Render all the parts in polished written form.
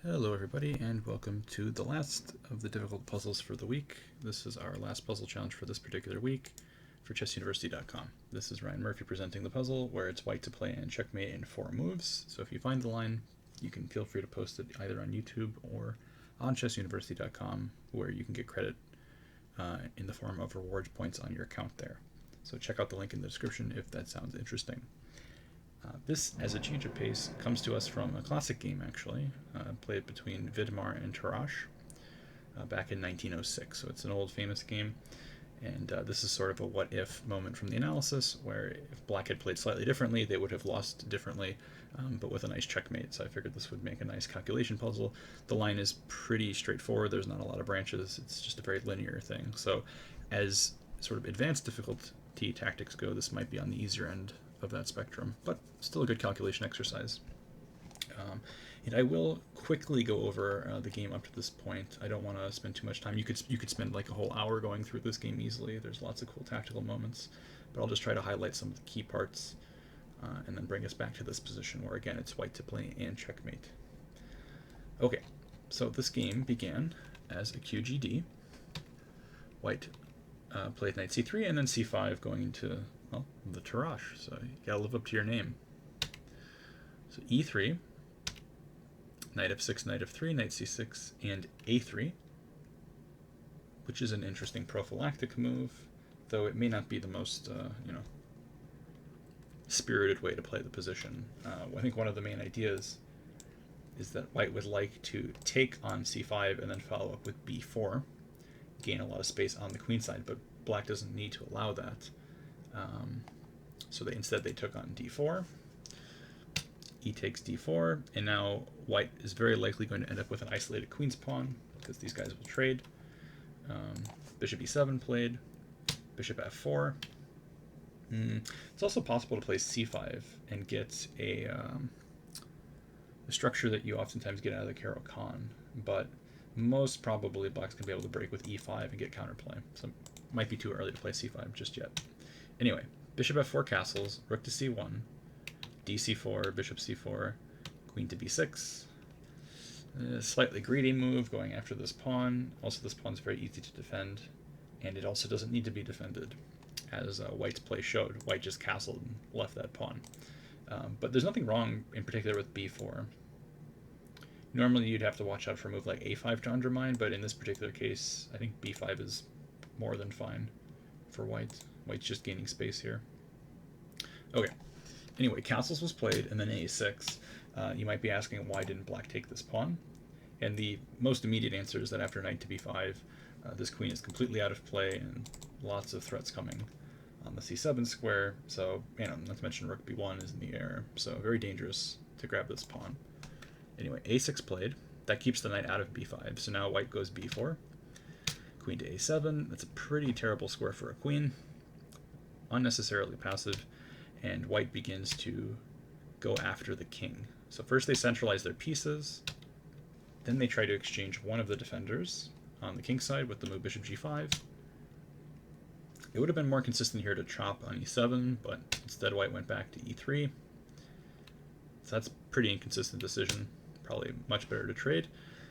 Hello everybody and welcome to the last of the difficult puzzles for the week. This is our last puzzle challenge for this particular week for chessuniversity.com. This is Ryan Murphy presenting the puzzle where it's white to play and checkmate in 4 moves. So if you find the line, you can feel free to post it either on YouTube or on chessuniversity.com where you can get credit in the form of reward points on your account there. So check out the link in the description if that sounds interesting. This, as a change of pace, comes to us from a classic game, actually, played between Vidmar and Tarrasch back in 1906. So it's an old famous game, and this is sort of a what-if moment from the analysis, where if Black had played slightly differently, they would have lost differently, but with a nice checkmate. So I figured this would make a nice calculation puzzle. The line is pretty straightforward. There's not a lot of branches. It's just a very linear thing. So as sort of advanced difficulty tactics go, this might be on the easier end of that spectrum, but still a good calculation exercise. And I will quickly go over the game up to this point. I don't want to spend too much time. You could spend like a whole hour going through this game easily. There's lots of cool tactical moments, but I'll just try to highlight some of the key parts and then bring us back to this position where again it's white to play and checkmate. Okay, so this game began as a QGD. White played knight c3 and then c5 going into the Tarrasch, so you gotta live up to your name. So e3, knight f6, knight f3, knight c6, and a3, which is an interesting prophylactic move, though it may not be the most, spirited way to play the position. I think one of the main ideas is that white would like to take on c5 and then follow up with b4, gain a lot of space on the queen side, but black doesn't need to allow that. So instead they took on d4, e takes d4, and now white is very likely going to end up with an isolated queen's pawn because these guys will trade. Bishop e7 played, bishop f4. It's also possible to play c5 and get a structure that you oftentimes get out of the Caro-Kann, but most probably black's going to be able to break with e5 and get counterplay, so it might be too early to play c5 just yet. Anyway, bishop f4 castles, rook to c1, dc4, bishop c4, queen to b6. A slightly greedy move going after this pawn. Also, this pawn's very easy to defend, and it also doesn't need to be defended, as white's play showed. White just castled and left that pawn. But there's nothing wrong in particular with b4. Normally you'd have to watch out for a move like a5 to undermine, but in this particular case, I think b5 is more than fine for white. White's just gaining space here. Okay, anyway, castles was played, and then a6. You might be asking, why didn't black take this pawn? And the most immediate answer is that after knight to b5, this queen is completely out of play, and lots of threats coming on the c7 square. So, not to mention rook b1 is in the air, so very dangerous to grab this pawn. Anyway, a6 played. That keeps the knight out of b5, so now white goes b4. Queen to a7. That's a pretty terrible square for a queen. Unnecessarily passive, and white begins to go after the king. So first they centralize their pieces, then they try to exchange one of the defenders on the king side with the move bishop g5. It would have been more consistent here to chop on e7, but instead white went back to e3. So that's a pretty inconsistent decision. Probably much better to trade.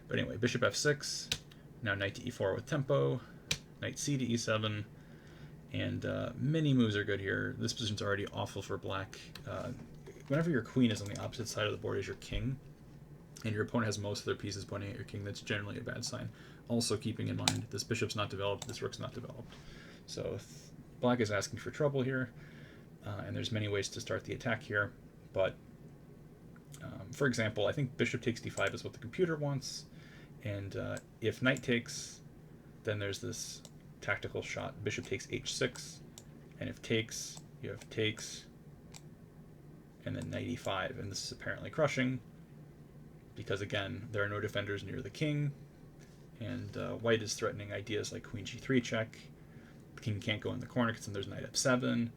But anyway, bishop f6, now knight to e4 with tempo, knight c to e7, and many moves are good here. This position's already awful for black. Whenever your queen is on the opposite side of the board as your king, and your opponent has most of their pieces pointing at your king, that's generally a bad sign. Also keeping in mind, this bishop's not developed, this rook's not developed. So black is asking for trouble here, and there's many ways to start the attack here, but for example, I think bishop takes d5 is what the computer wants, and if knight takes, then there's this tactical shot, bishop takes h6, and if takes, you have takes, and then knight e5, and this is apparently crushing, because again, there are no defenders near the king, and white is threatening ideas like queen g3 check, the king can't go in the corner because then there's knight f7,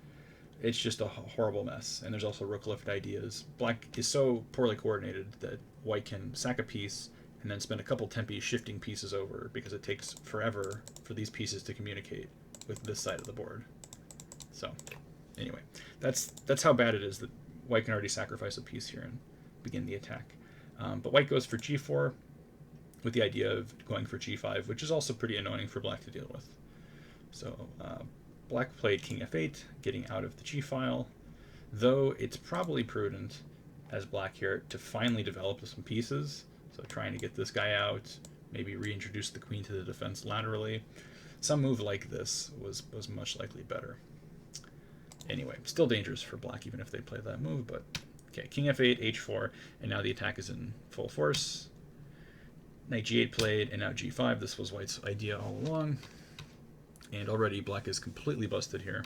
it's just a horrible mess, and there's also rook lift ideas. Black is so poorly coordinated that white can sack a piece, and then spend a couple tempi shifting pieces over because it takes forever for these pieces to communicate with this side of the board. So anyway, that's how bad it is that white can already sacrifice a piece here and begin the attack. But white goes for g4. with the idea of going for g5, which is also pretty annoying for black to deal with. So black played king f8, getting out of the g-file, though it's probably prudent as black here to finally develop some pieces. So trying to get this guy out, maybe reintroduce the queen to the defense laterally. Some move like this was much likely better. Anyway, still dangerous for black even if they play that move, but okay, king f8, h4, and now the attack is in full force. Knight g8 played, and now g5. This was white's idea all along. And already black is completely busted here.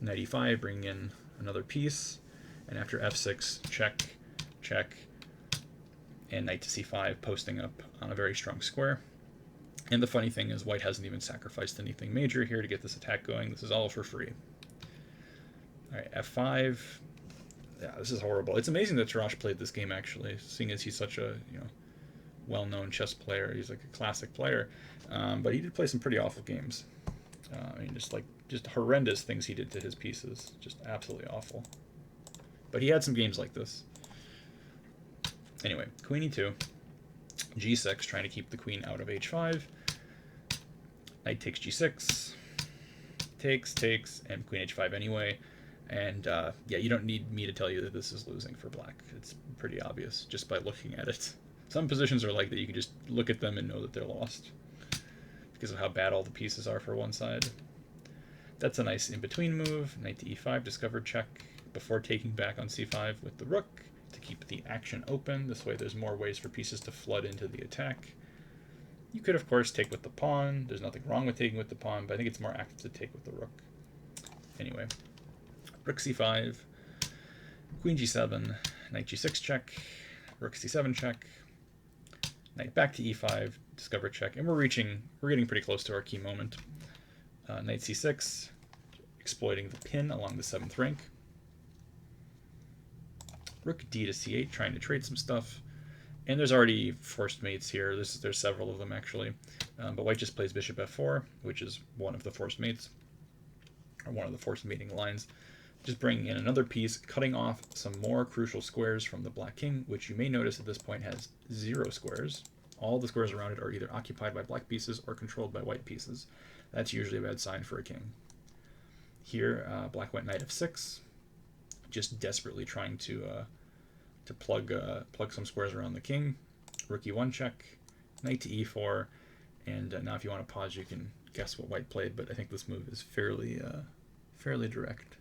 Knight e5, bringing in another piece, and after f6, check, check, and knight to c5, posting up on a very strong square. And the funny thing is white hasn't even sacrificed anything major here to get this attack going. This is all for free. All right, f5. Yeah, this is horrible. It's amazing that Tarrasch played this game, actually, seeing as he's such a well-known chess player. He's like a classic player, but he did play some pretty awful games. I mean, just horrendous things he did to his pieces, just absolutely awful. But he had some games like this. Anyway, queen e2, g6, trying to keep the queen out of h5. Knight takes g6, takes, and queen h5 anyway. And yeah, you don't need me to tell you that this is losing for black. It's pretty obvious just by looking at it. Some positions are like that. You can just look at them and know that they're lost because of how bad all the pieces are for one side. That's a nice in-between move. Knight to e5, discovered check, before taking back on c5 with the rook to keep the action open. This way there's more ways for pieces to flood into the attack. You could, of course, take with the pawn. There's nothing wrong with taking with the pawn, but I think it's more active to take with the rook. Anyway, rook c5, queen g7, knight g6 check, rook c7 check, knight back to e5, discover check, and we're getting pretty close to our key moment. Knight c6, exploiting the pin along the 7th rank. Rook d to c8, trying to trade some stuff. And there's already forced mates here. There's several of them, actually. But white just plays bishop f4, which is one of the forced mates, or one of the forced mating lines. Just bringing in another piece, cutting off some more crucial squares from the black king, which you may notice at this point has 0 squares. All the squares around it are either occupied by black pieces or controlled by white pieces. That's usually a bad sign for a king. Here, black went knight f6, just desperately trying to plug some squares around the king. Rook e1 check, knight to e4, and now if you want to pause, you can guess what white played, but I think this move is fairly direct.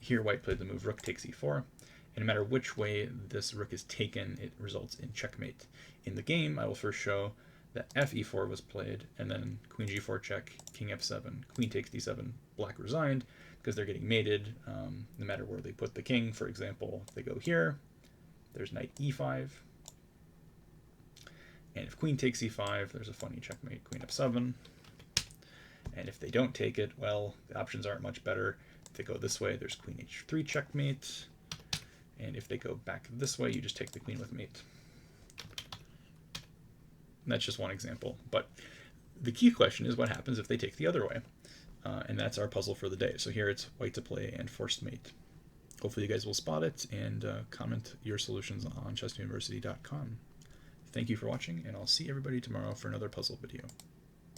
Here, white played the move rook takes e4, and no matter which way this rook is taken, it results in checkmate. In the game, I will first show that f e4 was played, and then queen g4 check, king f7, queen takes d7, black resigned, because they're getting mated no matter where they put the king. For example, if they go here, there's knight e5, and if queen takes e5, there's a funny checkmate, queen f7, and if they don't take it, well, the options aren't much better. If they go this way, there's queen h3 checkmate, and if they go back this way, you just take the queen with mate. And that's just one example, but the key question is what happens if they take the other way? And that's our puzzle for the day. So here it's white to play and forced mate. Hopefully you guys will spot it and comment your solutions on chessuniversity.com. Thank you for watching, and I'll see everybody tomorrow for another puzzle video.